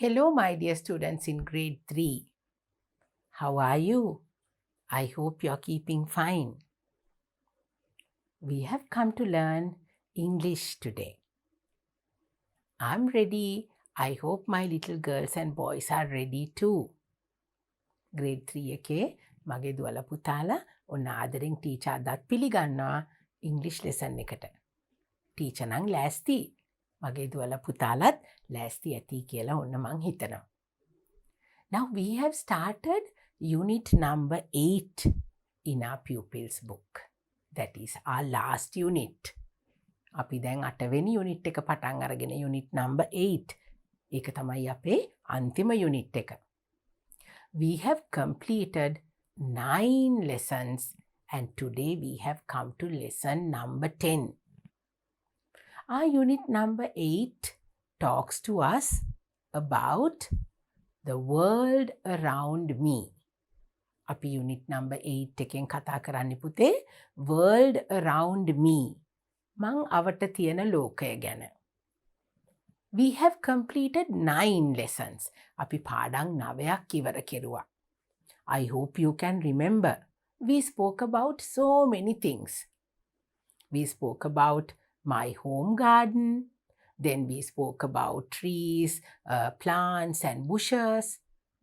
Hello, my dear students in grade 3. How are you? I hope you're keeping fine. We have come to learn English today. I'm ready. I hope my little girls and boys are ready too. Grade 3 එකේ මගේ දුවලා පුතාලා ඔන්න ආදරෙන් teacher අදත් පිළිගන්නවා ඉංග්‍රීසි lesson එකට. ටීචර් නම් ලෑස්ති. මගේ දුවලා පුතාලත් ලෑස්ති ඇති කියලා ඔන්න මං හිතනවා. Now we have started unit number 8 in our pupils book. That is our last unit. අපි දැන් 8වෙනි unit එක පටන් අරගෙන unit number 8. ඒක තමයි අපේ අන්තිම unit එක. We have completed 9 lessons and today we have come to lesson number 10. Our unit number 8 talks to us about the world around me. අපි unit number 8 එකෙන් කතා කරන්න පුතේ world around me. මං අවට තියෙන ලෝකය ගැන. We have completed 9 lessons. අපි පාඩම් 9ක් ඉවර කෙරුවා. I hope you can remember. We spoke about so many things. We spoke about my home garden. Then we spoke about trees, plants and bushes.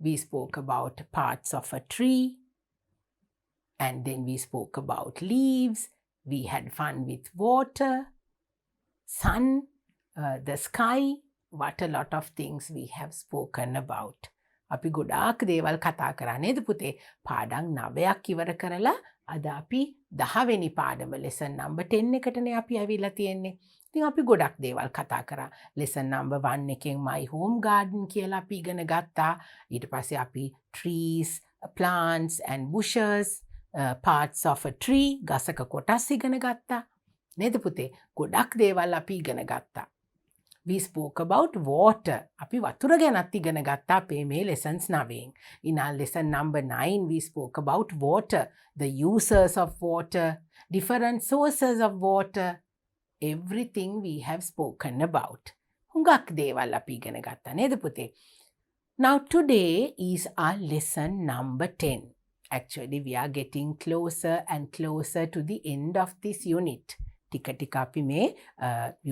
We spoke about parts of a tree. And then we spoke about leaves. We had fun with water, sun, the sky. What a lot of things we have spoken about. අපි ගොඩාක් දේවල් කතා කරා නේද පුතේ? පාඩම් 9ක් ඉවර කරලා අද අපි 10 වෙනි පාඩම lesson number 10 එකටනේ අපි ඇවිල්ලා තියෙන්නේ. ඉතින් අපි ගොඩක් දේවල් කතා කරා. lesson number 1 එකෙන් my home garden කියලා අපි ඉගෙන ගත්තා. ඊට පස්සේ අපි trees, plants and bushes, parts of a tree, ගසක කොටස් ඉගෙන ගත්තා. නේද පුතේ? ගොඩක් දේවල් අපි ඉගෙන ගත්තා. We spoke about water. අපි වතුර ගැනත් ඉගෙන ගත්තා අපේ මේ lessons 9. In our lesson number 9, we spoke about water, the uses of water, different sources of water, everything we have spoken about. හුඟක් දේවල් අපි ඉගෙන ගත්තා නේද පුතේ? Now today is our lesson number 10. Actually, we are getting closer and closer to the end of this unit. ටික ටික අපි මේ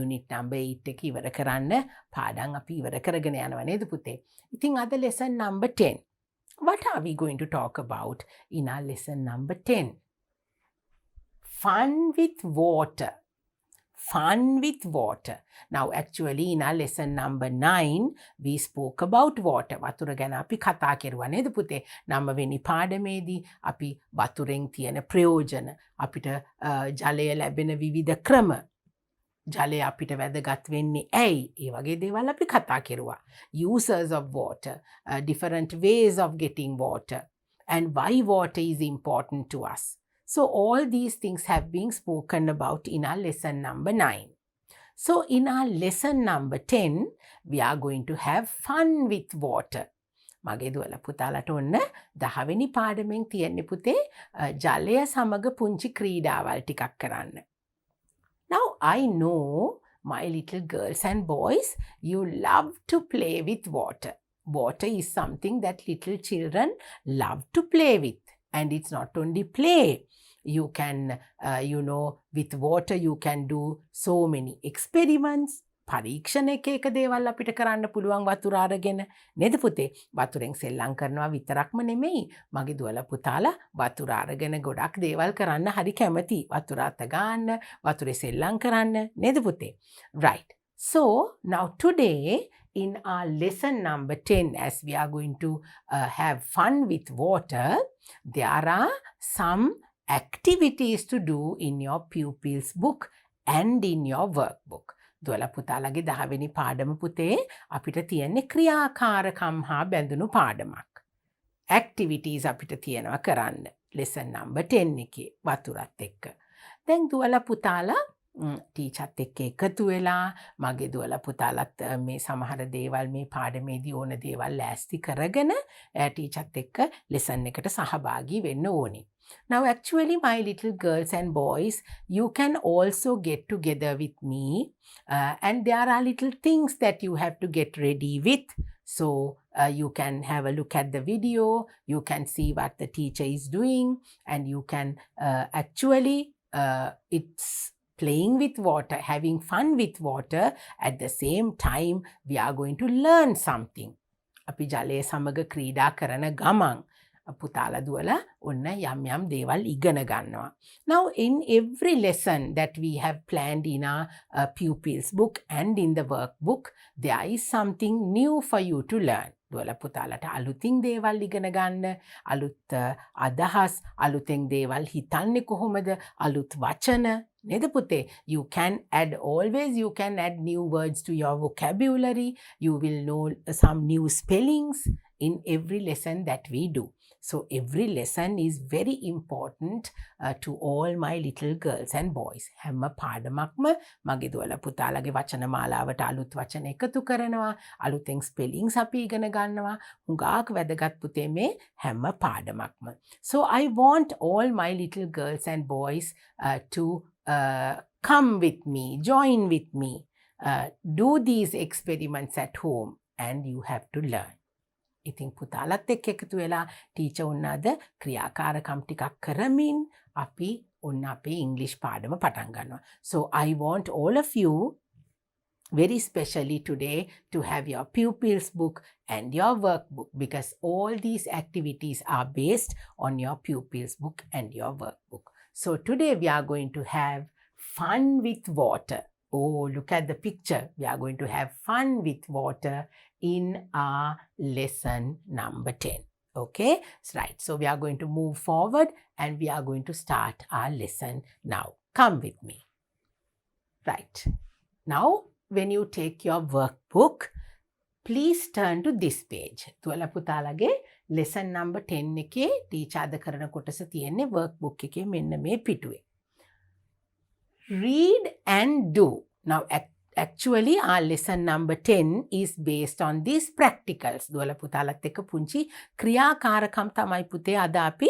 unit number 8 එක ඉවර කරන්න පාඩම් අපි ඉවර කරගෙන යනවා නේද පුතේ? ඉතින් අද lesson number 10. What are we going to talk about in our lesson number 10? Fun with water. Fun with water. Now actually in our lesson number 9 we spoke about water. වතුර ගැන අපි කතා කරුවා නේද පුතේ? 9 වෙනි පාඩමේදී අපි වතුරෙන් තියෙන ප්‍රයෝජන, අපිට ජලය ලැබෙන විවිධ ක්‍රම, ජලය අපිට වැදගත් වෙන්නේ ඇයි? ඒ වගේ දේවල් අපි කතා කරුවා. Uses of water, different ways of getting water and why water is important to us. So all these things have been spoken about in our lesson number 9. So in our lesson number 10, we are going to have fun with water. මගේ දුවලා පුතාලට ඔන්න 10 වෙනි පාඩමෙන් තියෙන්නේ පුතේ ජලය සමග පුංචි ක්‍රීඩාවල් ටිකක් කරන්න. Now I know my little girls and boys, you love to play with water. Water is something that little children love to play with. And it's not only play. You can, with water you can do so many experiments. පරීක්ෂණ එක දේවල් අපිට කරන්න පුළුවන් වතුර අරගෙන නේද පුතේ? වතුරෙන් සෙල්ලම් කරනවා විතරක්ම නෙමෙයි. මගේ දුවලා පුතාලා වතුර අරගෙන ගොඩක් දේවල් කරන්න හරි කැමති. වතුර අත ගන්න, වතුරේ සෙල්ලම් කරන්න නේද පුතේ? Right. So now today in our lesson number 10, as we are going to have fun with water, there are some activities to do in your pupils book and in your workbook. දුවලා පුතාලගේ 10 වෙනි පාඩම පුතේ අපිට තියෙන්නේ ක්‍රියාකාරකම් හා බැඳුණු පාඩමක්. activities අපිට තියෙනවා කරන්න. lesson number 10 එකේ වතුරත් එක්ක. දැන් දුවලා පුතාලා ටීචර්ත් එක්ක එකතු වෙලා මගේ දුවලා පුතාලත් මේ සමහර දේවල් මේ පාඩමේදී ඕන දේවල් ලෑස්ති කරගෙන ටීචර්ත් එක්ක lesson එකට සහභාගී වෙන්න ඕනේ. Now actually my little girls and boys, you can also get together with me and there are little things that you have to get ready with So you can have a look at the video, you can see what the teacher is doing, and you can actually, it's playing with water, having fun with water. At the same time, we are going to learn something. අපි ජලය සමග ක්‍රීඩා කරන ගමන් පුතාලා දුවලා ඔන්න යම් යම් දේවල් ඉගෙන ගන්නවා. Now in every lesson that we have planned in our pupils book and in the workbook, there is something new for you to learn. දුවලා පුතාලට අලුතින් දේවල් ඉගෙන ගන්න, අලුත් අදහස්, අලුතෙන් දේවල් හිතන්නේ කොහොමද, අලුත් වචන නේද පුතේ? You can add, always you can add new words to your vocabulary. You will know some new spellings in every lesson that we do. So every lesson is very important to all my little girls and boys. හැම පාඩමක්ම මගේ දුවලා පුතාලගේ වචන මාලාවට අලුත් වචන එකතු කරනවා, අලුතෙන් ස්පෙලිංස් අපි ඉගෙන ගන්නවා. හුඟක් වැදගත් පුතේ මේ හැම පාඩමක්ම. So I want all my little girls and boys to come with me, join with me, do these experiments at home, and you have to learn. ඉතින් පුතාලත් එක්ක එකතු වෙලා ටීචර් ඔන්න අද ක්‍රියාකාරකම් ටිකක් කරමින් අපි ඔන්න අපේ ඉංග්‍රීසි පාඩම පටන් ගන්නවා. So I want all of you very specially today to have your pupils book and your workbook, because all these activities are based on your pupils book and your workbook. So today we are going to have fun with water. Oh, look at the picture. We are going to have fun with water in our lesson number 10. Okay, that's right. So we are going to move forward and we are going to start our lesson now. Come with me. Right. Now, when you take your workbook, please turn to this page. තුවල පුතාලගේ lesson number 10 එකේ teacher අද කරන කොටස තියෙන්නේ workbook එකේ මෙන්න මේ පිටුවේ. Read and do. Now actually our lesson number 10 is based on these practicals. දුවල පුතාලත් එක්ක පුංචි ක්‍රියාකාරකම් තමයි පුතේ අද අපි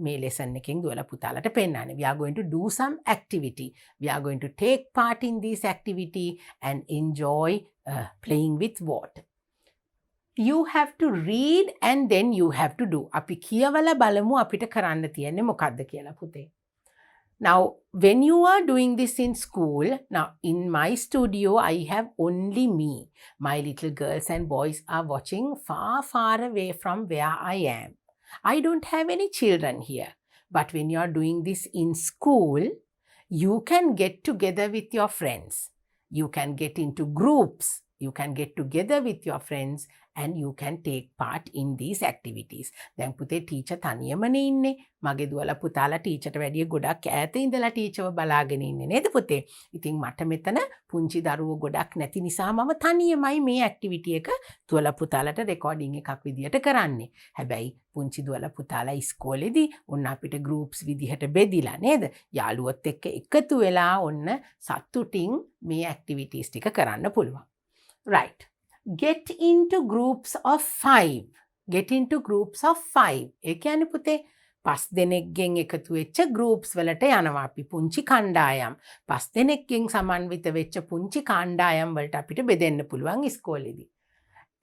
මේ lesson එකෙන් දුවල පුතාලට පෙන්නන්නේ. We are going to do some activity. We are going to take part in this activity and enjoy playing with water. You have to read and then you have to do. අපි කියවලා බලමු අපිට කරන්න තියෙන්නේ මොකක්ද කියලා පුතේ. Now, when you are doing this in school, now in my studio, I have only me. My little girls and boys are watching far, far away from where I am. I don't have any children here. But when you are doing this in school, you can get together with your friends. You can get into groups. You can get together with your friends and you can take part in these activities. දැන් පුතේ teacher තනියමනේ ඉන්නේ. මගේ දුවලා පුතාලා ටීචර්ට වැඩිය ගොඩක් ඈත ඉඳලා ටීචර්ව බලාගෙන ඉන්නේ නේද පුතේ? ඉතින් මට මෙතන පුංචි දරුවෝ ගොඩක් නැති නිසා මම තනියමයි මේ ඇක්ටිවිටි එක දුවලා පුතාලට රෙකෝඩින් එකක් විදියට කරන්නේ. හැබැයි පුංචි දුවලා පුතාලා ඉස්කෝලේදී ඔන්න අපිට groups විදිහට බෙදිලා නේද? යාළුවොත් එක්ක එකතු වෙලා ඔන්න සතුටින් මේ ඇක්ටිවිටීස් ටික කරන්න පුළුවන්. Right. Get into groups of 5. Get into groups of 5. ඒ කියන්නේ පුතේ 5 දෙනෙක්ගෙන් එකතු වෙච්ච groups වලට යනවා අපි පුංචි කණ්ඩායම්. 5 දෙනෙක්ගෙන් සමන්විත වෙච්ච පුංචි කණ්ඩායම් වලට අපිට බෙදෙන්න පුළුවන් ඉස්කෝලේදී.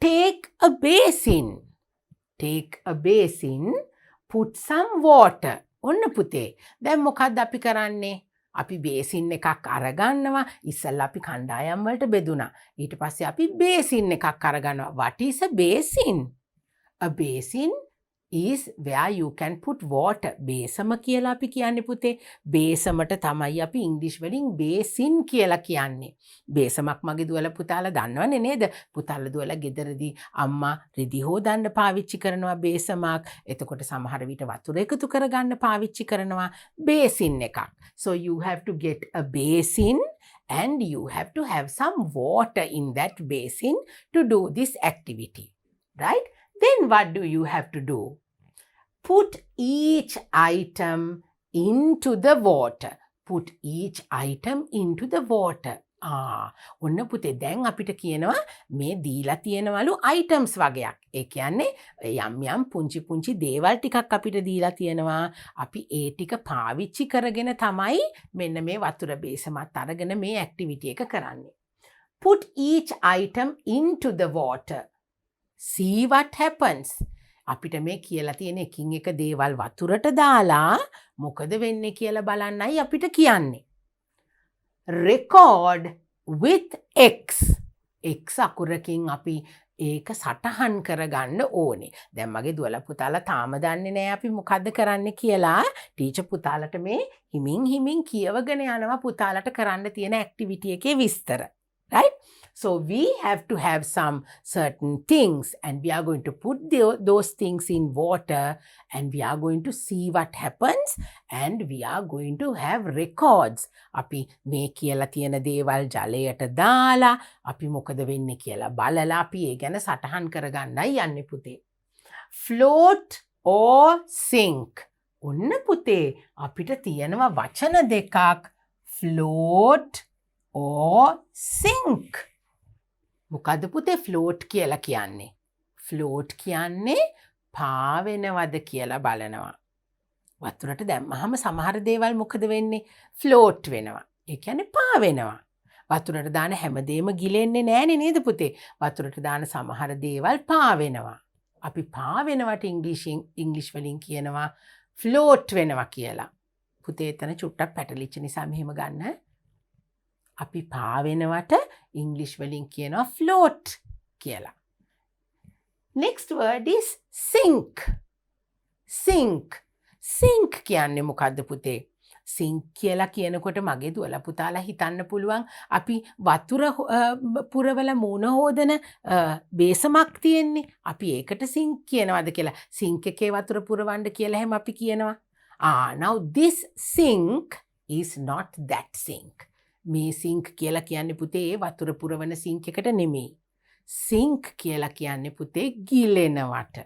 Take a basin. Take a basin. Put some water. ඔන්න පුතේ. දැන් මොකක්ද අපි කරන්නේ? අපි බේසින් එකක් අරගන්නවා. ඉස්සල්ලා අපි කණ්ඩායම් වලට බෙදුණා. ඊට පස්සේ අපි බේසින් එකක් අරගන්නවා. What is a basin? A basin is where you can put water. බේසම කියලා අපි කියන්නේ පුතේ. බේසමට තමයි අපි ඉංග්‍රීසි වලින් බේසින් කියලා කියන්නේ. බේසමක් මගේ දුවලා පුතාලා දන්නවනේ නේද? පුතාලා දුවලා ගෙදරදී අම්මා රිදි හොදන්න පාවිච්චි කරනවා බේසමක්. එතකොට සමහර විට වතුර එකතු කරගන්න පාවිච්චි කරනවා බේසින් එකක්. So you have to get a basin and you have to have some water in that basin to do this activity. Right? Then what do you have to do? Put each item into the water. Put each item into the water. ඔන්න පුතේ දැන් අපිට කියනවා මේ දීලා තියෙනවලු items වගේක්. ඒ කියන්නේ යම් යම් පුංචි පුංචි දේවල් ටිකක් අපිට දීලා තියෙනවා. අපි ඒ ටික පාවිච්චි කරගෙන තමයි මෙන්න මේ වතුර බේසමත් අරගෙන මේ activity එක කරන්නේ. Put each item into the water. See what happens. අපිට මේ කියලා තියෙන එකින් එක දේවල් වතුරට දාලා මොකද වෙන්නේ කියලා බලන්නයි අපිට කියන්නේ. Record with X. X අකුරකින් අපි ඒක සටහන් කරගන්න ඕනේ. දැන් මගේ දුවලා පුතාලා තාම දන්නේ නැහැ අපි මොකද්ද කරන්න කියලා. ටීචර් පුතාලට මේ හිමින් කියවගෙන යනවා පුතාලට කරන්න තියෙන ඇක්ටිවිටි එකේ විස්තර. Right? So we have to have some certain things and we are going to put those things in water and we are going to see what happens and we are going to have records. අපි මේ කියලා තියෙන දේවල් ජලයට දාලා අපි මොකද වෙන්නේ කියලා බලලා අපි ඒ ගැන සටහන් කරගන්නයි යන්නේ පුතේ. Float or sink. ඔන්න පුතේ අපිට තියෙනවා වචන දෙකක්. Float or sink. මොකද පුතේ ෆ්ලෝට් කියලා කියන්නේ? ෆ්ලෝට් කියන්නේ පාවෙනවද කියලා බලනවා. වතුරට දැම්මහම සමහර දේවල් මොකද වෙන්නේ? ෆ්ලෝට් වෙනවා. ඒ කියන්නේ පාවෙනවා. වතුරට දාන හැමදේම ගිලෙන්නේ නෑනේ නේද පුතේ? වතුරට දාන සමහර දේවල් පාවෙනවා. අපි පාවෙනවට ඉංග්‍රීසි වලින් කියනවා ෆ්ලෝට් වෙනවා කියලා. පුතේ එතන චුට්ටක් පැටලිච්ච නිසා මෙහෙම ගන්න. අපි පාවෙනවට ඉංග්‍රීසි වලින් කියනවා float කියලා. Next word is sink. Sink. Sink කියන්නේ මොකද්ද පුතේ? Sink කියලා කියනකොට මගේ දුවලා පුතාලා හිතන්න පුළුවන් අපි වතුර පුරවල මූණ හොදන බේසමක් තියෙන්නේ. අපි ඒකට sink කියනවාද කියලා. sink එකේ වතුර පුරවන්න කියලා එහෙම අපි කියනවා. Now this sink is not that sink. මේ සිංක් කියලා කියන්නේ පුතේ වතුර පුරවන සිංක් එකට නෙමෙයි. සිංක් කියලා කියන්නේ පුතේ ගිලෙනවට.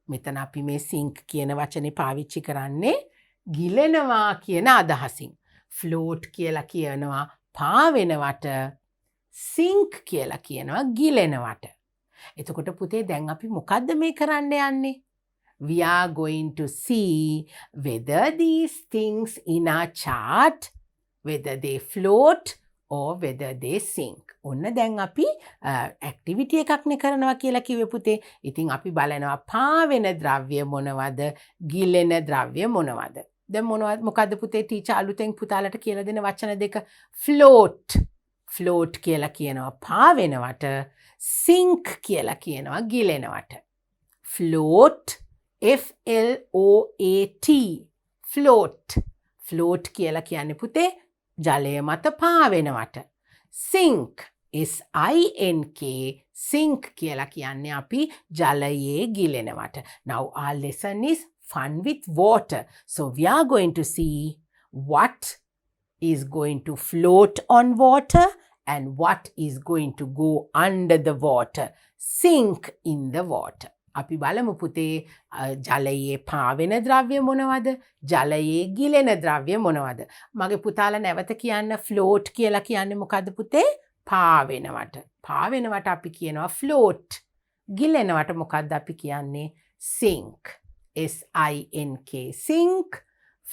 මෙතන අපි මේ සිංක් කියන වචනේ පාවිච්චි කරන්නේ ගිලෙනවා කියන අදහසින්. ෆ්ලෝට් කියලා කියනවා පාවෙනවට. සිංක් කියලා කියනවා ගිලෙනවට. එතකොට පුතේ දැන් අපි මොකද්ද මේ කරන්න යන්නේ? We are going to see whether these things in our chart whether they float or whether they sink. ඔන්න දැන් අපි ඇක්ටිවිටි එකක්නේ කරනවා කියලා කිව්වේ පුතේ. ඉතින් අපි බලනවා පාවෙන ද්‍රව්‍ය මොනවද? ගිලෙන ද්‍රව්‍ය මොනවද? දැන් මොකද්ද පුතේ ටීචර් අලුතෙන් පුතාලට කියලා දෙන වචන දෙක? float. float කියලා කියනවා පාවෙනවට. sink කියලා කියනවා ගිලෙනවට. float F-L-O-A-T. float. float කියලා කියන්නේ පුතේ ජලය මත පාවෙනවට. sink S-I-N-K sink කියලා කියන්නේ අපි ජලයේ ගිලෙනවට. Now our lesson is fun with water. So we are going to see what is going to float on water and what is going to go under the water. Sink in the water. අපි බලමු පුතේ ජලයේ පාවෙන ද්‍රව්‍ය මොනවද? ජලයේ ගිලෙන ද්‍රව්‍ය මොනවද? මගේ පුතාලා නැවත කියන්න ෆ්ලෝට් කියලා කියන්නේ මොකද්ද පුතේ? පාවෙනවට. පාවෙනවට අපි කියනවා ෆ්ලෝට්. ගිලෙනවට මොකද්ද අපි කියන්නේ? sink. S-I-N-K sink.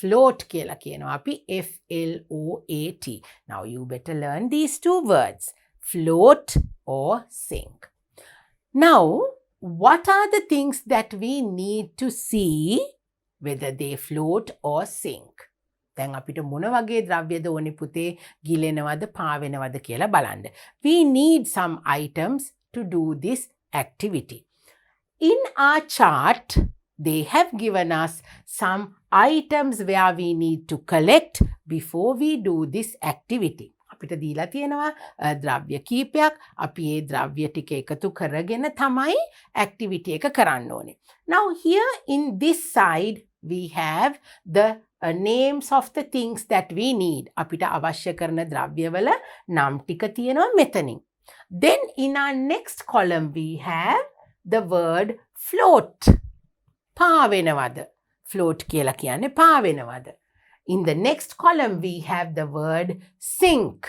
float කියලා කියනවා අපි F-L-O-A-T. Now you better learn these two words. float or sink. Now what are the things that we need to see whether they float or sink? දැන් අපිට මොන වගේ ද්‍රව්‍යද ඕනේ පුතේ ගිලෙනවද පාවෙනවද කියලා බලන්න. We need some items to do this activity. In our chart, they have given us some items where we need to collect before we do this activity. අපිට දීලා තියෙනවා ද්‍රව්‍ය කීපයක්. අපි ඒ ද්‍රව්‍ය ටික එකතු කරගෙන තමයි ඇක්ටිවිටි එක කරන්න ඕනේ. Now here in this side we have the names of the things that we need. අපිට අවශ්‍ය කරන ද්‍රව්‍යවල නම් ටික තියෙනවා මෙතනින්. Then in our next column we have the word float. පාවෙනවද? float කියලා කියන්නේ පාවෙනවද? In the next column we have the word sink.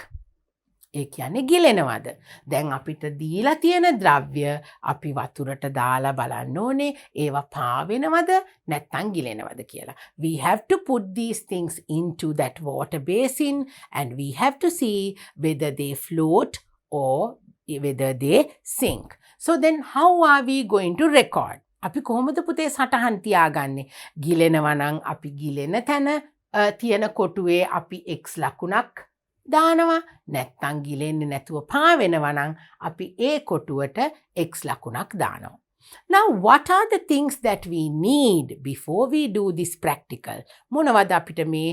ඒ කියන්නේ ගිලෙනවද? දැන් අපිට දීලා තියෙන ද්‍රව්‍ය අපි වතුරට දාලා බලන්න ඕනේ ඒවා පාවෙනවද නැත්නම් ගිලෙනවද කියලා. We have to put these things into that water basin and we have to see whether they float or whether they sink. So then how are we going to record? අපි කොහොමද පුතේ සටහන් තියාගන්නේ? ගිලෙනවා නම් අපි ගිලෙන තැන තියෙන කොටුවේ අපි x ලකුණක් දානවා. නැත්නම් ගිලෙන්නේ නැතුව පාවෙනවා නම් අපි ඒ කොටුවට x ලකුණක් දානවා. Now, what are the things that we need before we do this practical? මොනවද අපිට මේ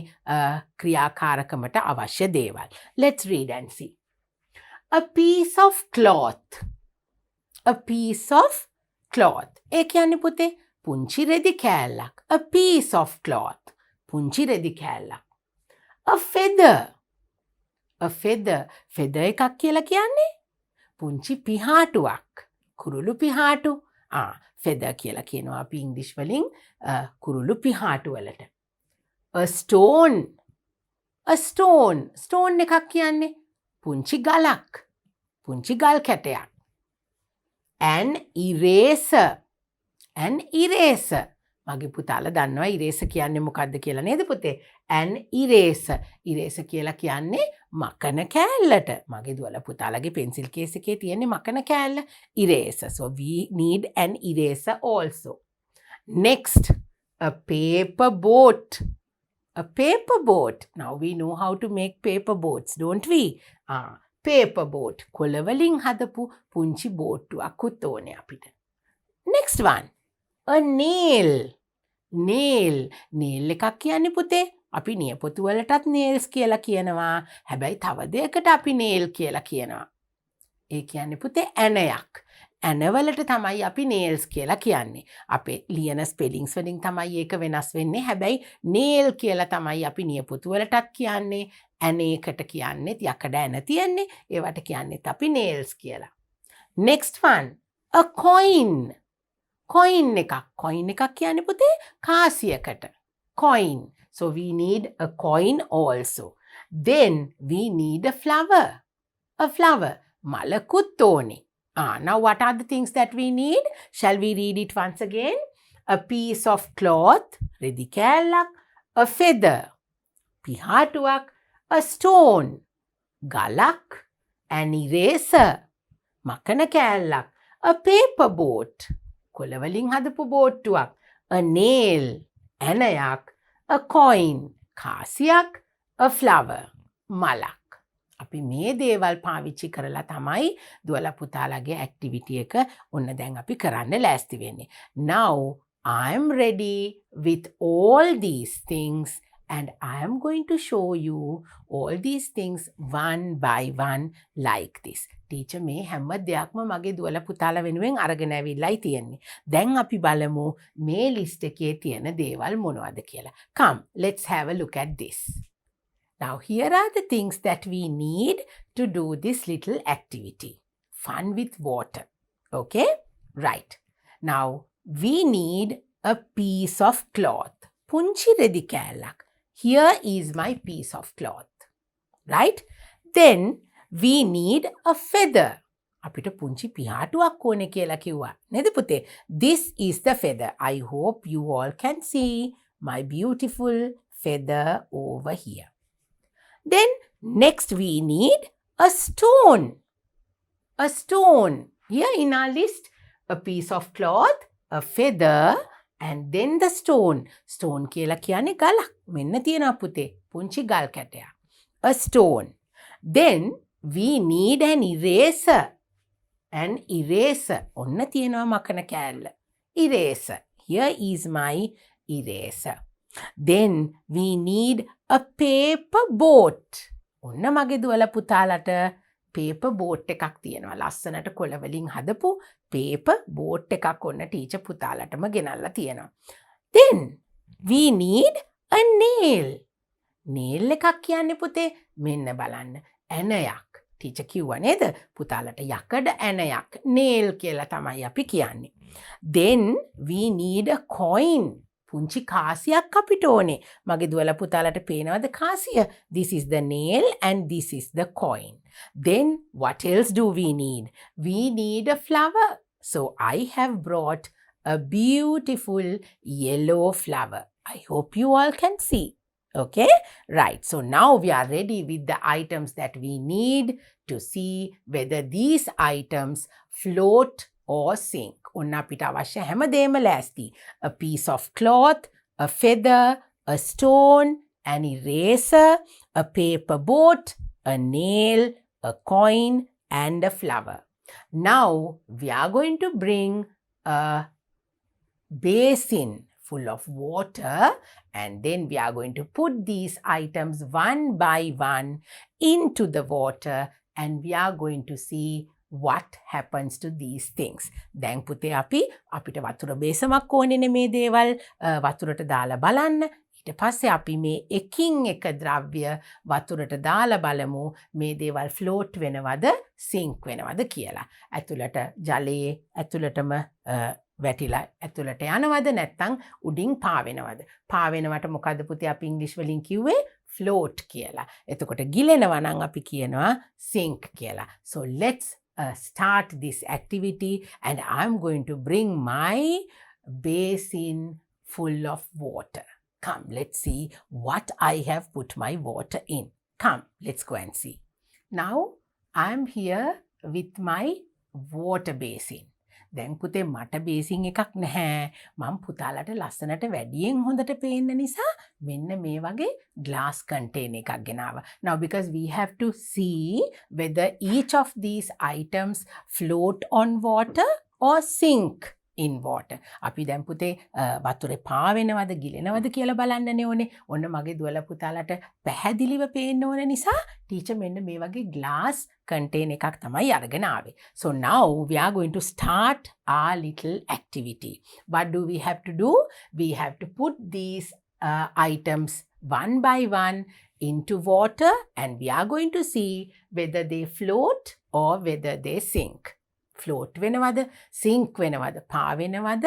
ක්‍රියාකාරකමට අවශ්‍ය දේවල්? Let's read and see. A piece of cloth. A piece of cloth. ඒ කියන්නේ පුතේ පුංචි රෙදි කෑල්ලක්. A piece of cloth. පුංචි රෙදි කෑල්ලක්. A feather. A feather. Feather එකක් කියලා කියන්නේ පුංචි පිහාටුවක්. කුරුළු පිහාටු. feather කියලා කියනවා අපි ඉංග්‍රීසි වලින් කුරුළු පිහාටු වලට. A stone. A stone. Stone එකක් කියන්නේ පුංචි ගලක්. පුංචි ගල් කැටයක්. An eraser. An eraser. මගේ පුතාලා දන්නවා eraser කියන්නේ මොකක්ද කියලා නේද පුතේ? An eraser. Eraser කියලා කියන්නේ මකන කෑල්ලට. මගේ දුවලා පුතාලාගේ pencil case එකේ තියෙන්නේ මකන කෑල්ල. Eraser. So we need an eraser also. Next, a paper boat. A paper boat. Now we know how to make paper boats, don't we? Paper boat. කොළ වලින් හදපු පුංචි බෝට්ටුවක් ඕනේ අපිට. Next one. A nail. Nail. Nail එකක් කියන්නේ පුතේ අපි නියපොතු වලටත් nails කියලා කියනවා. හැබැයි තව දෙයකට අපි nail කියලා කියනවා. ඒ කියන්නේ පුතේ ඇණයක්. ඇනවලට තමයි අපි nails කියලා කියන්නේ. අපේ ලියන spellings වලින් තමයි ඒක වෙනස් වෙන්නේ. හැබැයි nail කියලා තමයි අපි නියපොතු වලටත් කියන්නේ. ඇණයකට කියන්නේ යකඩ ඇන තියන්නේ. ඒවට කියන්නේත් අපි nails කියලා. Next one. A coin. Coin එකක්. Coin එකක් කියන්නේ පුතේ කාසියකට. Coin. So we need a coin also. Then we need a flower. A flower. මලකුත් ඕනේ. Now what are the things that we need? Shall we read it once again? A piece of cloth. රෙදි කෑල්ලක්. A feather. පිහාටුවක්. A stone. ගලක්. An eraser. මකන කෑල්ලක්. A paper boat. කොළ වලින් හදපු බෝට්ටුවක්. A nail. ඇණයක්. A coin. කාසියක්. A flower. මලක්. අපි මේ දේවල් පාවිච්චි කරලා තමයි දුවලා පුතාලාගේ ඇක්ටිවිටි එක ඔන්න දැන් අපි කරන්න ලෑස්ති වෙන්නේ. Now I am ready with all these things and I am going to show you all these things one by one like this. Teacher මේ හැම දෙයක්ම මගේ දුවලා පුතාලා වෙනුවෙන් අරගෙන ඇවිල්ලායි තියෙන්නේ. දැන් අපි බලමු මේ ලිස්ට් එකේ තියෙන දේවල් මොනවද කියලා. Come, let's have a look at this. Now, here are the things that we need to do this little activity. Fun with water. Okay? Right. Now, we need a piece of cloth. Punchi redi kෑල්ලක්. Here is my piece of cloth. Right? Then, we need a feather. අපිට පුංචි පිහාටුවක් ඕනේ කියලා කිව්වා. නේද පුතේ? This is the feather. I hope you all can see my beautiful feather over here. Then next we need a stone. A stone. Here in our list, a piece of cloth, a feather, and then the stone. Stone කියලා කියන්නේ ගලක්. මෙන්න තියෙනවා පුතේ. පුංචි ගල් කැටයක්. A stone. Then we need an eraser. An eraser. ඔන්න තියෙනවා මකන කෑල්ල. Eraser. Here is my eraser. Then we need a paper boat. ඔන්න මගේ දුවලා පුතාලට paper boat එකක් තියෙනවා. ලස්සනට කොළ වලින් හදපු paper boat එකක් ඔන්න ටීචර් පුතාලටම ගෙනල්ලා තියෙනවා. Then we need a nail. nail එකක් කියන්නේ පුතේ මෙන්න බලන්න. ඇණයක්. ටීචර් කිව්වා නේද? පුතාලට යකඩ ඇණයක්. nail කියලා තමයි අපි කියන්නේ. Then we need a coin. පුංචි කාසියක් අපිට ඕනේ. මගේ දුවලා පුතාලට පේනවද කාසිය? This is the nail and this is the coin. Then what else do we need? We need a flower. So I have brought a beautiful yellow flower. I hope you all can see. Okay? Right. So now we are ready with the items that we need to see whether these items float or sink. ඔන්න අපිට අවශ්‍ය හැමදේම ලෑස්ති. A piece of cloth, a feather, a stone, an eraser, a paper boat, a nail, a coin, and a flower. Now we are going to bring a basin full of water, and then we are going to put these items one by one into the water, and we are going to see what happens to these things. දැන් පුතේ අපිට වතුර බේසමක් ඕනෙනේ මේ දේවල් වතුරට දාලා බලන්න. ඊට පස්සේ අපි මේ එකින් එක ද්‍රව්‍ය වතුරට දාලා බලමු මේ දේවල් ෆ්ලෝට් වෙනවද සිංක් වෙනවද කියලා. ඇතුළට ජලයේ ඇතුළටම වැටිලා ඇතුළට යනවද නැත්නම් උඩින් පාවෙනවද? පාවෙනවට මොකද්ද පුතේ අපි ඉංග්‍රීසි වලින් කිව්වේ? ෆ්ලෝට් කියලා. එතකොට ගිලෙනවා නම් අපි කියනවා sink කියලා. So let's start this activity, and I'm going to bring my basin full of water. Come, let's see what I have put my water in. Come, let's go and see. Now, I'm here with my water basin. දැන් පුතේ මට basin එකක් නැහැ. මම පුතාලට ලස්සනට වැඩියෙන් හොඳට පේන්න නිසා මෙන්න මේ වගේ glass container එකක් ගෙනාවා. Now because we have to see whether each of these items float on water or sink in water. අපි දැන් පුතේ වතුරේ පාවෙනවද ගිලෙනවද කියලා බලන්නනේ ඕනේ. ඔන්න මගේ දුවල පුතාලට පැහැදිලිව පේන්න ඕන නිසා ටීචර් මෙන්න මේ වගේ glass container එකක් තමයි අරගෙන ආවේ. So now we are going to start our little activity. What do we have to do? We have to put these items one by one into water, and we are going to see whether they float or whether they sink. Float වෙනවද sync වෙනවද පාවෙනවද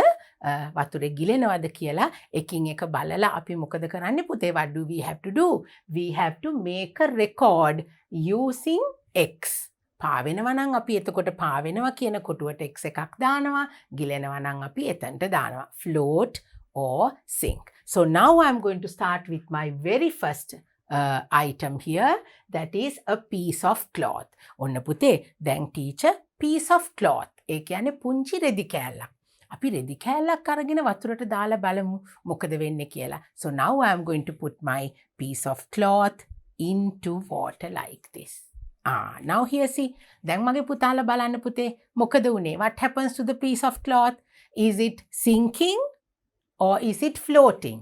වතුරේ ගිලෙනවද කියලා එකින් එක බලලා අපි මොකද කරන්නේ පුතේ? what do we have to do? We have to make a record using x. පාවෙනවා නම් අපි එතකොට පාවෙනවා කියන කොටුවට x එකක් දානවා. ගිලෙනවා නම් අපි එතනට දානවා. float or sink. So now I'm going to start with my very first item here, that is a piece of cloth. ඔන්න පුතේ දැන් teacher piece of cloth ඒ කියන්නේ පුංචි රෙදි කෑල්ලක්. අපි රෙදි කෑල්ලක් අරගෙන වතුරට දාලා බලමු මොකද වෙන්නේ කියලා. So now I am going to put my piece of cloth into water like this. Now here see. දැන් මගේ පුතාලා බලන්න පුතේ මොකද උනේ? What happens to the piece of cloth? Is it sinking or is it floating?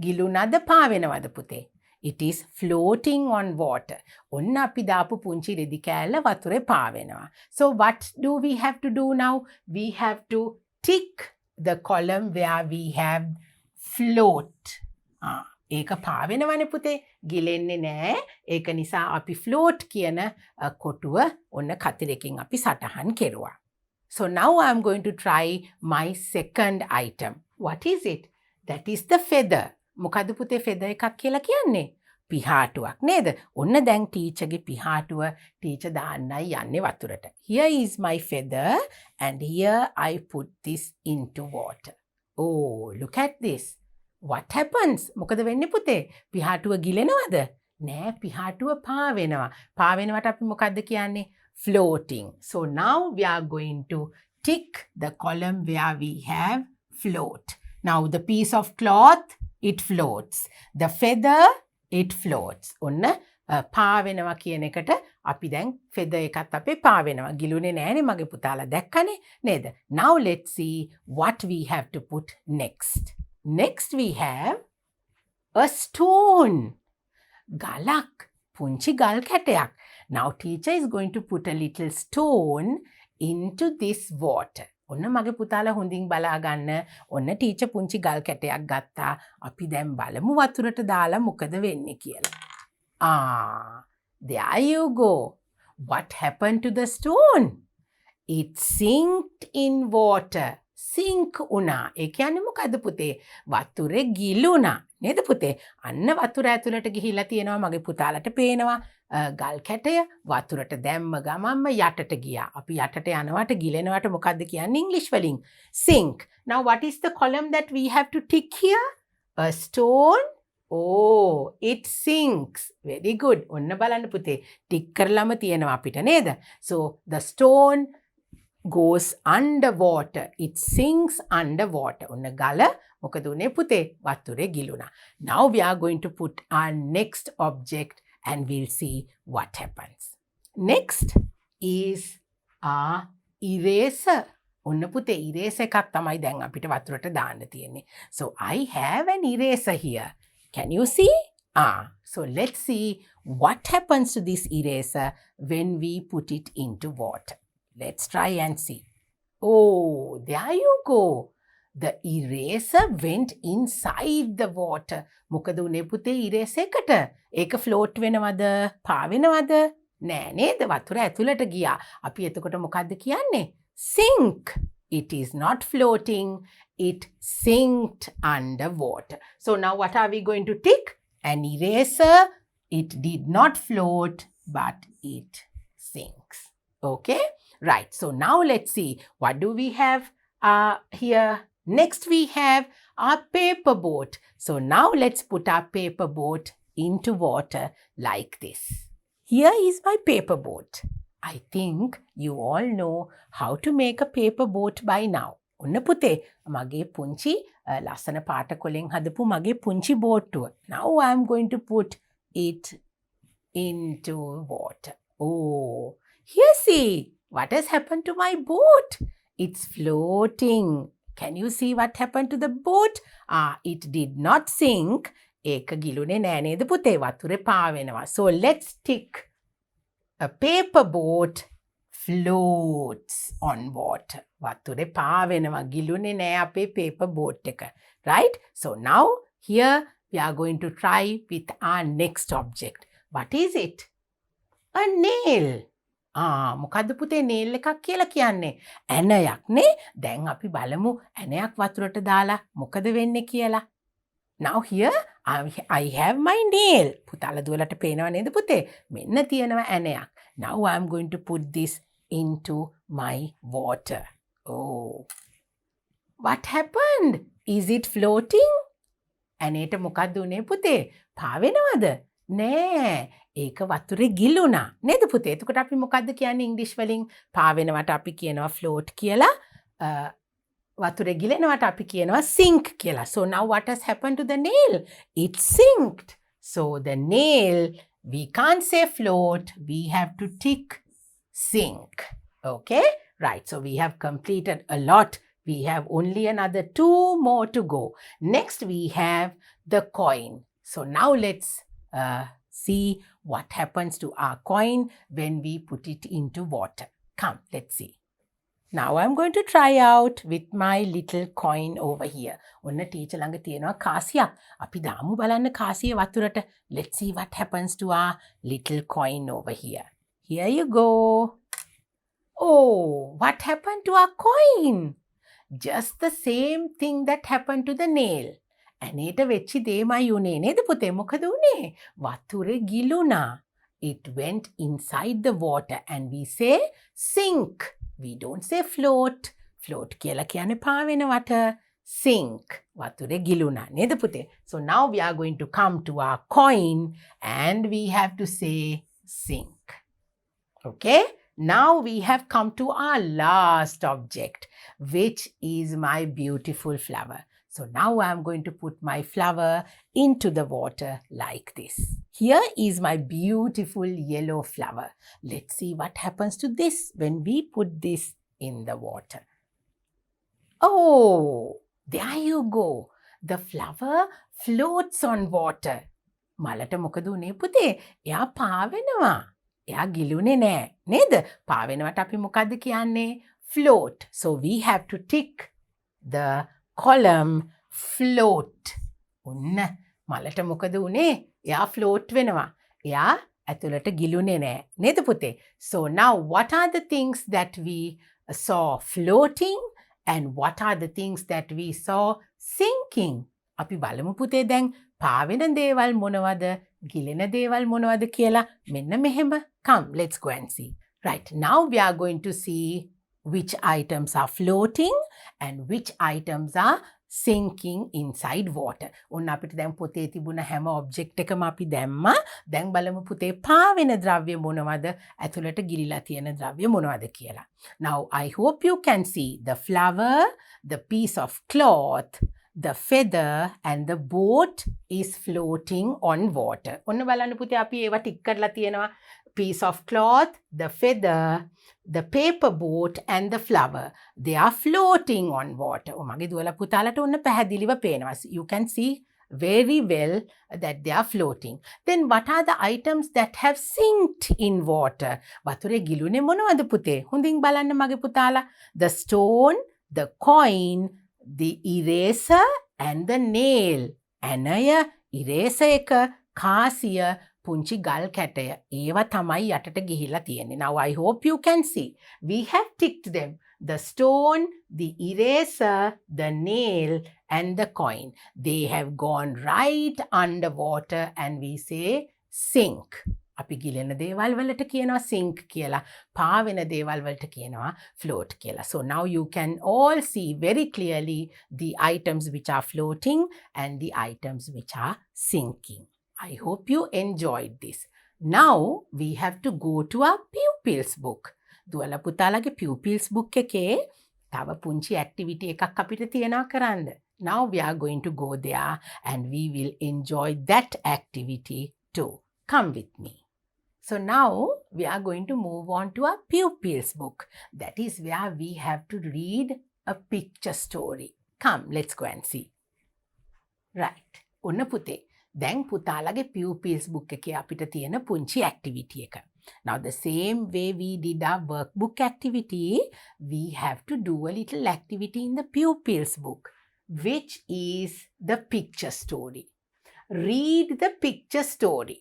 ගිලුණාද පාවෙනවද පුතේ? It is floating on water. ඔන්න අපි දාපු පුංචි රෙදි කෑල්ල වතුරේ පාවෙනවා. So what do we have to do now? We have to tick the column where we have float. ඒක පාවෙනවනේ පුතේ. ගිලෙන්නේ නැහැ. ඒක නිසා අපි float කියන කොටුව ඔන්න කතරකින් අපි සටහන් කෙරුවා. So now I'm going to try my second item. What is it? That is the feather. මොකද පුතේ feather එකක් කියලා කියන්නේ? පිහාටුවක් නේද? ඔන්න දැන් ටීචර්ගේ පිහාටුව ටීචර් දාන්නයි යන්නේ වතුරට. Here is my feather, and here I put this into water. Oh, look at this. What happens? මොකද වෙන්නේ පුතේ? පිහාටුව ගිලෙනවද? නෑ, පිහාටුව පාවෙනවා. පාවෙනවට අපි මොකද්ද කියන්නේ? Floating. So now we are going to tick the column where we have float. Now the piece of cloth, it floats. The feather, it floats. ඔන්න පාවෙනවා කියන එකට අපි දැන් feather එකත් අපේ පාවෙනවා. ගිලුනේ නෑනේ මගේ පුතාලා දැක්කනේ නේද? Now let's see what we have to put next. Next we have a stone. ගලක්. පුංචි ගල් කැටයක්. Now teacher is going to put a little stone into this water. ඔන්න මගේ පුතාලා හොඳින් බලා ගන්න. ඔන්න ටීචර් පුංචි ගල් කැටයක් ගත්තා. අපි දැන් බලමු වතුරට දාලා මොකද වෙන්නේ කියලා. There you go. What happened to the stone? It sinked in water. Sink උනා. ඒ කියන්නේ මොකද්ද පුතේ? වතුරේ ගිලුණා. නේද පුතේ? අන්න වතුර ඇතුළට ගිහිලා තියෙනවා මගේ පුතාලට පේනවා. ගල් කැටය වතුරට දැම්ම ගමන්ම යටට ගියා. අපි යටට යනවට ගිලෙනවට මොකද්ද කියන්නේ ඉංග්‍රීසි වලින්? Sink. Now what is the column that we have to tick here? A stone. Oh, it sinks. Very good. ඔන්න බලන්න පුතේ. ටික් කරලම තියෙනවා අපිට නේද? So the stone goes underwater. It sinks underwater. ඔන්න ගල මොකද උනේ පුතේ? වතුරේ ගිලුණා. Now we are going to put our next object and we'll see what happens. Next is our eraser. ඔන්න පුතේ eraser එකක් තමයි දැන් අපිට වතුරට දාන්න තියෙන්නේ. So I have an eraser here. Can you see? So let's see what happens to this eraser when we put it into water. Let's try and see. Oh, there you go. The eraser went inside the water. මොකද උනේ පුතේ eraser එකට? ඒක float වෙනවද? පාවෙනවද? නෑ නේද? වතුර ඇතුළට ගියා. අපි එතකොට මොකද්ද කියන්නේ? Sink. It is not floating. It sinked underwater. So now what are we going to tick? An eraser. It did not float, but it sinks. Okay? Right. So now let's see. What do we have here? Next we have our paper boat. So now let's put our paper boat into water like this. Here is my paper boat. I think you all know how to make a paper boat by now. ඔන්න පුතේ මගේ පුංචි ලස්සන පාට කොලෙන් හදපු මගේ පුංචි බෝට්ටුව. Now I am going to put it into water. Oh, here see. What has happened to my boat? It's floating. Can you see what happened to the boat? It did not sink. ඒක ගිලුනේ නෑ නේද පුතේ? වතුරේ පාවෙනවා. So let's tick. A paper boat floats on water. වතුරේ පාවෙනවා. ගිලුනේ නෑ අපේ paper boat එක. Right? So now here we are going to try with our next object. What is it? A nail. මොකද්ද පුතේ nail එකක් කියලා කියන්නේ? ඇණයක් නේ. දැන් අපි බලමු ඇණයක් වතුරට දාලා මොකද වෙන්නේ කියලා. Now here I have my nail. පුතාලා දුවලට පේනව නේද පුතේ? මෙන්න තියෙනවා ඇණයක්. Now I am going to put this into my water. Oh. What happened? Is it floating? ඇණේට මොකද්ද උනේ පුතේ? පාවෙනවද? නෑ. ඒක වතුරේ ගිලුණා. නේද පුතේ? එතකොට අපි මොකද්ද කියන්නේ ඉංග්‍රීසි වලින් පාවෙනවට අපි කියනවා float කියලා. වතුරේ ගිලෙනවට අපි කියනවා sink කියලා. So now what has happened to the nail? It sinked. So the nail, we can't say float. We have to tick sink. Okay? Right. So we have completed a lot. We have only another 2 more to go. Next we have the coin. So now let's see what happens to our coin when we put it into water. Come, let's see. Now I'm going to try out with my little coin over here. ඔන්න teacher ළඟ තියෙනවා කාසියක්. අපි දාමු බලන්න කාසිය වතුරට. Let's see what happens to our little coin over here. Here you go. Oh, what happened to our coin? Just the same thing that happened to the nail. ඇනේට වෙච්චි දේමයි උනේ නේද පුතේ? මොකද උනේ? වතුරේ ගිලුණා. It went inside the water and we say sink. We don't say float. Float කියලා කියන්නේ පාවෙනවට. Sink. වතුරේ ගිලුණා නේද පුතේ? So now we are going to come to our coin and we have to say sink. Okay? Now we have come to our last object, which is my beautiful flower. So now I am going to put my flower into the water like this. Here is my beautiful yellow flower. Let's see what happens to this when we put this in the water. Oh, there you go. The flower floats on water. මලට මොකද උනේ පුතේ? එයා පාවෙනවා. එයා ගිලුනේ නෑ නේද? පාවෙනවට අපි මොකද්ද කියන්නේ? Float. So we have to tick the column float. ඔන්න මලට මොකද උනේ? එයා float වෙනවා. එයා ඇතුළට ගිලුනේ නෑ නේද පුතේ? So now what are the things that we saw floating and what are the things that we saw sinking? අපි බලමු පුතේ දැන් පාවෙන දේවල් මොනවද? ගිලෙන දේවල් මොනවද කියලා. මෙන්න මෙහෙම. Come, let's go and see. Right, now we are going to see which items are floating and which items are sinking inside water. ඔන්න අපිට දැන් පොතේ තිබුණ හැම ඔබ්ජෙක්ට් එකම අපි දැම්මා. දැන් බලමු පුතේ පාවෙන ද්‍රව්‍ය මොනවද? ඇතුළට ගිලිලා තියෙන ද්‍රව්‍ය මොනවද කියලා. Now I hope you can see the flower, the piece of cloth, the feather and the boat is floating on water. ඔන්න බලන්න පුතේ අපි ඒවා ටික් කරලා තියෙනවා. Piece of cloth, the feather, the paper boat and the flower. They are floating on water. මගේ දුවලා පුතාලට ඔන්න පැහැදිලිව පේනවා. You can see very well that they are floating. Then what are the items that have sinked in water? වතුරේ ගිලුනේ මොනවද පුතේ? හොඳින් බලන්න මගේ පුතාලා. The stone, the coin, the eraser and the nail. ඇනය, eraser එක, කාසිය, පුංචි ගල් කැටය. ඒවා තමයි යටට ගිහිලා තියෙන්නේ. Now I hope you can see. We have ticked them. The stone, the eraser, the nail and the coin. They have gone right underwater and we say sink. අපි ගිලෙන දේවල් වලට කියනවා sink කියලා. පාවෙන දේවල් වලට කියනවා float කියලා. So now you can all see very clearly the items which are floating and the items which are sinking. I hope you enjoyed this. Now we have to go to our pupils book. දුවලා පුතාලගේ pupils book එකේ තව පුංචි activity එකක් අපිට තියෙනවා කරන්න. Now we are going to go there and we will enjoy that activity too. Come with me. So now we are going to move on to our pupils book. That is where we have to read a picture story. Come, let's go and see. Right. ඔන්න පුතේ. දැන් පුතාලගේ pupils book එකේ අපිට තියෙන පුංචි activity එක. Now the same way we did our workbook activity, we have to do a little activity in the pupils book, which is the picture story. Read the picture story.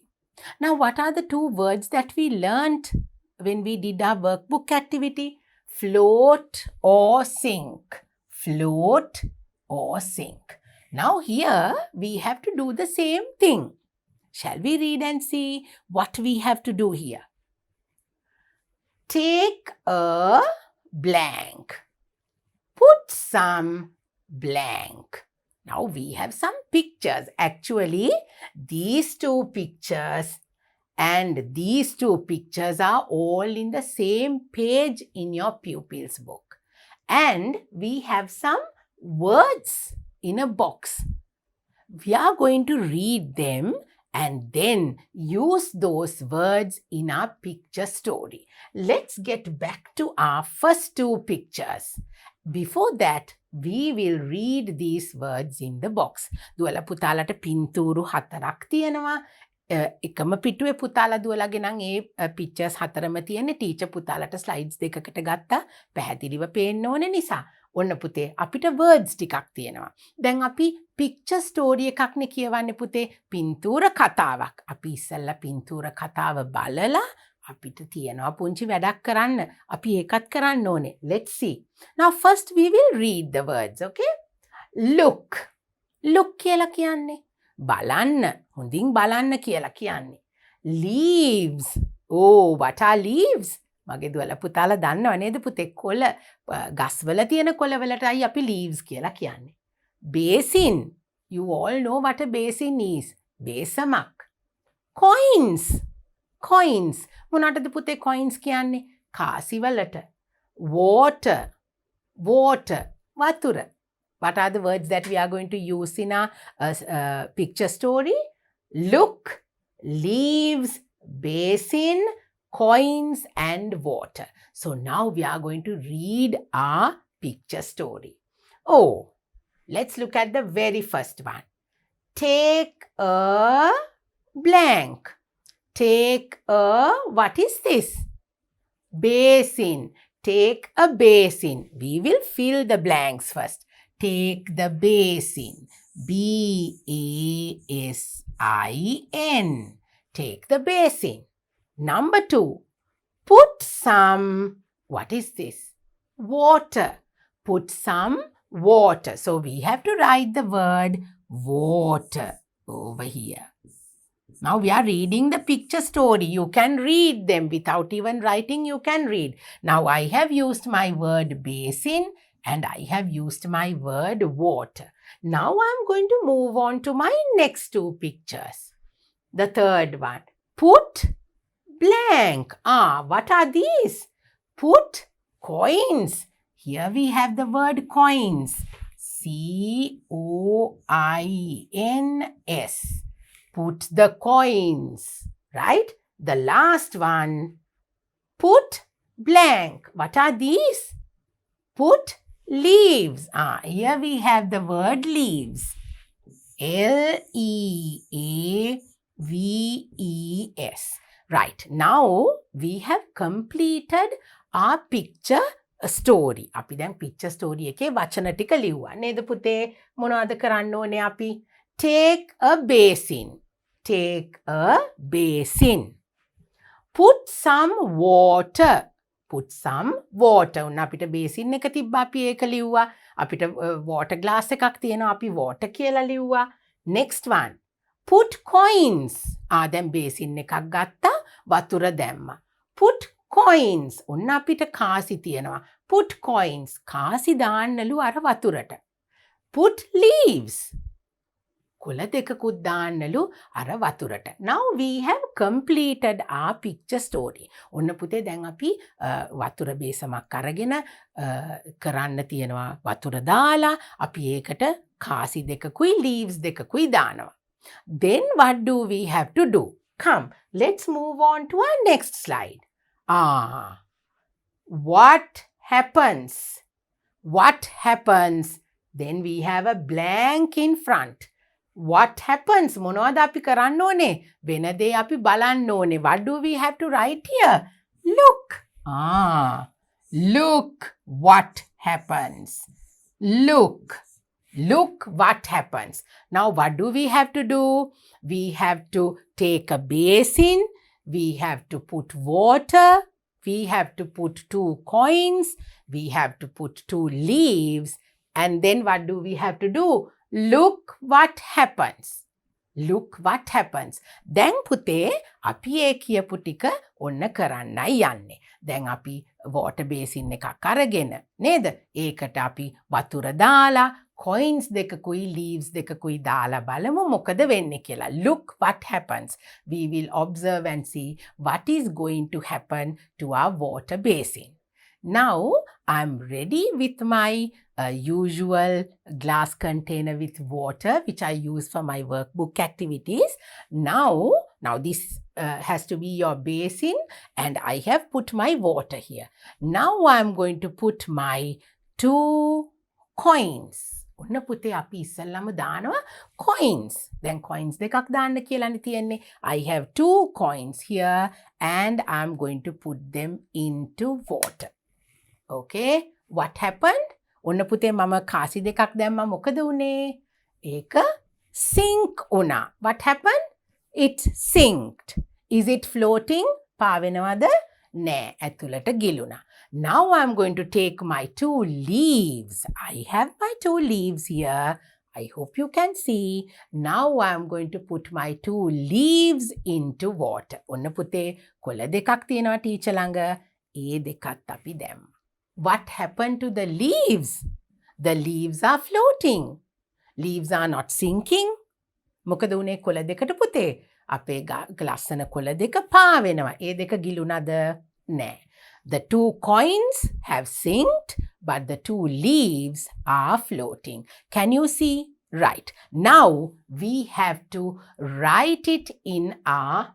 Now what are the two words that we learnt when we did our workbook activity? Float or sink. Float or sink. Now here we have to do the same thing. Shall we read and see what we have to do here? Take a blank. Put some blank. Now we have some pictures. Actually, these two pictures and these two pictures are all in the same page in your pupils book. And we have some words in a box. We are going to read them and then use those words in our picture story. Let's get back to our first two pictures. Before that, we will read these words in the box. දුවලා පුතාලට පින්තූරු 4ක් තියෙනවා. එකම පිටුවේ පුතාලා දුවලාගේ නම් ඒ pictures 4ම තියෙන්නේ. Teacher පුතාලට slides 2කට ගත්තා. පැහැදිලිව පේන්න ඕන නිසා. ඔන්න පුතේ අපිට words ටිකක් තියෙනවා. දැන් අපි picture story එකක්නේ කියවන්නේ පුතේ. පින්තූර කතාවක්. අපි ඉස්සෙල්ලා පින්තූර කතාව බලලා අපිට තියෙනවා පුංචි වැඩක් කරන්න. අපි ඒකත් කරන්න ඕනේ. Let's see. Now first we will read the words, okay? Look. Look කියලා කියන්නේ බලන්න. හොඳින් බලන්න කියලා කියන්නේ. Leaves. Oh, what are leaves? මගේ දුවලා පුතාලා දන්නව නේද පුතේ කොළ ගස්වල තියෙන කොළවලටයි අපි leaves කියලා කියන්නේ. Basin. You all know what a basin is. බේසමක්. Coins. Coins. මොනටද පුතේ coins කියන්නේ? කාසිවලට. Water. Water. වතුර. What are the words that we are going to use in our picture story? Look, leaves, basin, coins and water. So now we are going to read our picture story. Oh, let's look at the very first one. Take a blank. Take a, what is this? Basin. Take a basin. We will fill the blanks first. Take the basin. B-A-S-I-N. Take the basin. Number 2. Put some, what is this? Water. Put some water. So we have to write the word water over here. Now we are reading the picture story. You can read them without even writing. You can read. Now I have used my word basin And I have used my word water. Now I'm going to move on to my next two pictures. The third one. Put blank. What are these? Put coins. Here we have the word coins. C-O-I-N-S. Put the coins, right? The last one. Put blank. What are these? Put leaves. Here we have the word leaves. Leaves. Right. Now we have completed our picture story. අපි දැන් picture story එකේ වචන ටික ලිව්වා. නේද පුතේ? මොනවද කරන්න ඕනේ අපි? Take a basin. Take a basin. Put some water. Put some water. උන්න අපිට basin එක තිබ්බා අපි ඒක ලිව්වා. අපිට water glass එකක් තියෙනවා අපි water කියලා ලිව්වා. Next one. Put coins. දැන් basin එකක් ගත්තා වතුර දැම්මා. Put coins. ඔන්න අපිට කාසි තියෙනවා. Put coins. කාසි දාන්නලු අර වතුරට. Put leaves. කොළ දෙකකුත් දාන්නලු අර වතුරට. Now we have completed our picture story. ඔන්න පුතේ දැන් අපි වතුර බේසමක් අරගෙන කරන්න තියෙනවා වතුර දාලා අපි ඒකට කාසි දෙකකුයි leaves දෙකකුයි දානවා. Then what do we have to do? Come, let's move on to our next slide. What happens? What happens? Then we have a blank in front. What happens? මොනවද අපි කරන්න ඕනේ? වෙන දේ අපි බලන්න ඕනේ. What do we have to write here? Look. Look what happens. Look. Look what happens. Now what do we have to do? We have to take a basin. We have to put water. We have to put 2 coins. We have to put 2 leaves. And then what do we have to do? Look what happens. Look what happens. දැන් පුතේ අපි ඒ කියපු ටික ඔන්න කරන්නයි යන්නේ. දැන් අපි water basin එකක් අරගෙන නේද? ඒකට අපි වතුර දාලා coins දෙකකුයි leaves දෙකකුයි දාලා බලමු මොකද වෙන්නේ කියලා. Look what happens. We will observe and see what is going to happen to our water basin. Now I'm ready with my usual glass container with water which I use for my workbook activities. Now this has to be your basin and I have put my water here. Now I'm going to put my 2 coins. ඔන්න පුතේ අපි ඉස්සල්ලාම දානවා coins. දැන් coins දෙකක් දාන්න කියලානේ තියෙන්නේ. I have 2 coins here and I'm going to put them into water. Okay, what happened? ඔන්න පුතේ මම කාසි දෙකක් දැම්මා මොකද උනේ? ඒක sink වුණා. What happened? It sinked. Is it floating? පාවෙනවද? නෑ, ඇතුළට ගිලුණා. Now I'm going to take my 2 leaves. I have my 2 leaves here. I hope you can see. Now I'm going to put my 2 leaves into water. ඔන්න පුතේ කොළ දෙකක් තියෙනවා teacher ළඟ. ඒ දෙකත් අපි දැම්මා. What happened to the leaves? The leaves are floating. Leaves are not sinking. මොකද උනේ කොළ දෙකට පුතේ? අපේ ලස්සන කොළ දෙක පාවෙනවා. ඒ දෙක ගිලුණාද? නෑ. The 2 coins have sinked, but the 2 leaves are floating. Can you see? Right. Now we have to write it in our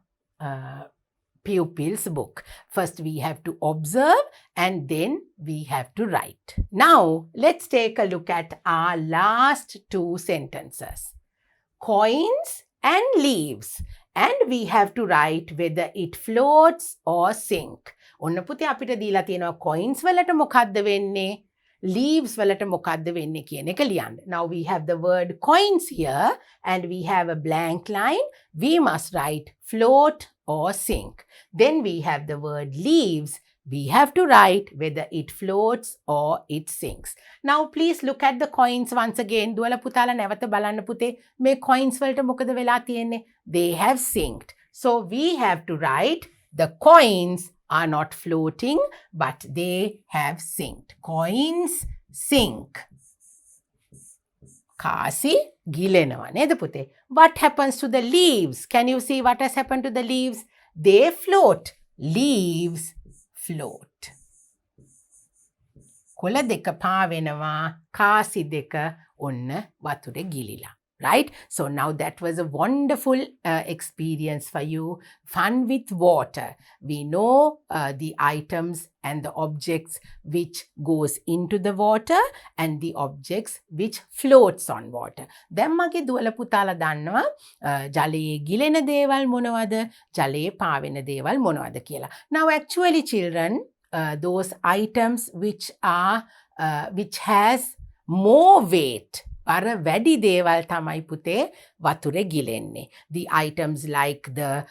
pupil's book. First we have to observe and then we have to write. Now let's take a look at our last 2 sentences. Coins and leaves. And we have to write whether it floats or sink. ඔන්න පුතේ අපිට දීලා තියෙනවා coins වලට මොකද්ද වෙන්නේ? Leaves වලට මොකද්ද වෙන්නේ කියන එක ලියන්න. Now we have the word coins here and we have a blank line. We must write float or sink. Then we have the word leaves. We have to write whether it floats or it sinks. Now please look at the coins once again. දුවලා පුතාලා නැවත බලන්න පුතේ. මේ coins වලට මොකද වෙලා තියෙන්නේ? They have sinked. So we have to write the coins are not floating but they have sinked. Coins sink. කාසි ගිලෙනවා නේද පුතේ? What happens to the leaves? Can you see what has happened to the leaves? They float. Leaves float. කොළ දෙක පාවෙනවා, කාසි දෙක ඔන්න වතුරේ ගිලිලා. Right? So now that was a wonderful experience for you. Fun with water. We know the items and the objects which goes into the water and the objects which floats on water. දැන් මගේ දුවල පුතාලා දන්නවා ජලයේ ගිලෙන දේවල් මොනවද, ජලයේ පාවෙන දේවල් මොනවද කියලා. Now actually children, those items which has more weight, අර වැඩි දේවල් තමයි පුතේ වතුරේ ගිලෙන්නේ. The items like the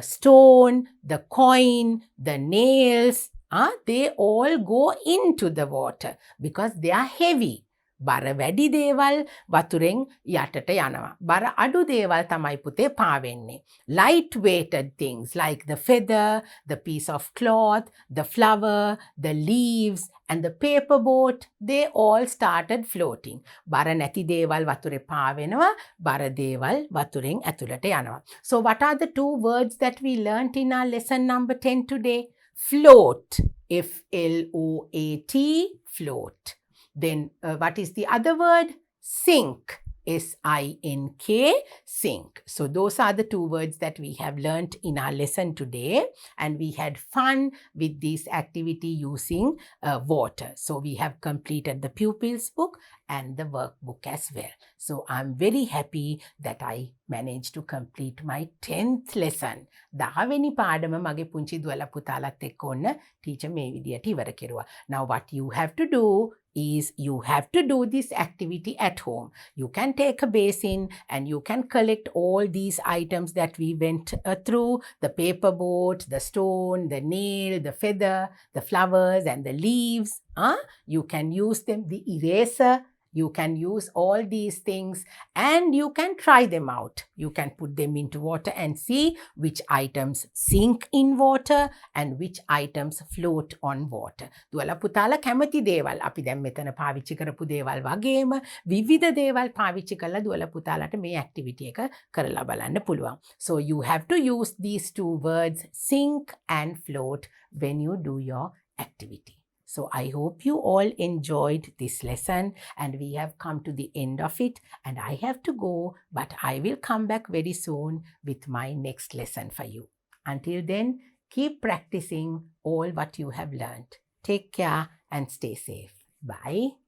stone, the coin, the nails, they all go into the water because they are heavy. බර වැඩි දේවල් වතුරෙන් යටට යනවා. බර අඩු දේවල් තමයි පුතේ පාවෙන්නේ. Light weighted things like the feather, the piece of cloth, the flower, the leaves and the paper boat, they all started floating. බර නැති දේවල් වතුරේ පාවෙනවා, බර දේවල් වතුරෙන් ඇතුළට යනවා. So what are the two words that we learnt in our lesson number 10 today? Float, F-L-O-A-T, float. Then what is the other word? Sink, S-I-N-K, sink. So those are the two words that we have learnt in our lesson today, and we had fun with this activity using water. So we have completed the pupils book and the workbook as well. So I'm very happy that I managed to complete my 10th lesson. 10වෙනි පාඩම මගේ පුංචි දුවලා පුතාලත් එක්ක ඔන්න teacher මේ විදියට ඉවර කෙරුවා. Now what you have to do is you have to do this activity at home. You can take a basin and you can collect all these items that we went through, the paper boat, the stone, the nail, the feather, the flowers and the leaves. You can use them, the eraser. You can use all these things and you can try them out. You can put them into water and see which items sink in water and which items float on water. දුවලා පුතාලා කැමති දේවල් අපි දැන් මෙතන පාවිච්චි කරපු දේවල් වගේම විවිධ දේවල් පාවිච්චි කරලා දුවලා පුතාලට මේ ඇක්ටිවිටි එක කරලා බලන්න පුළුවන්. So you have to use these two words, sink and float, when you do your activity. So I hope you all enjoyed this lesson and we have come to the end of it and I have to go, but I will come back very soon with my next lesson for you. Until then, keep practicing all what you have learned. Take care and stay safe. Bye.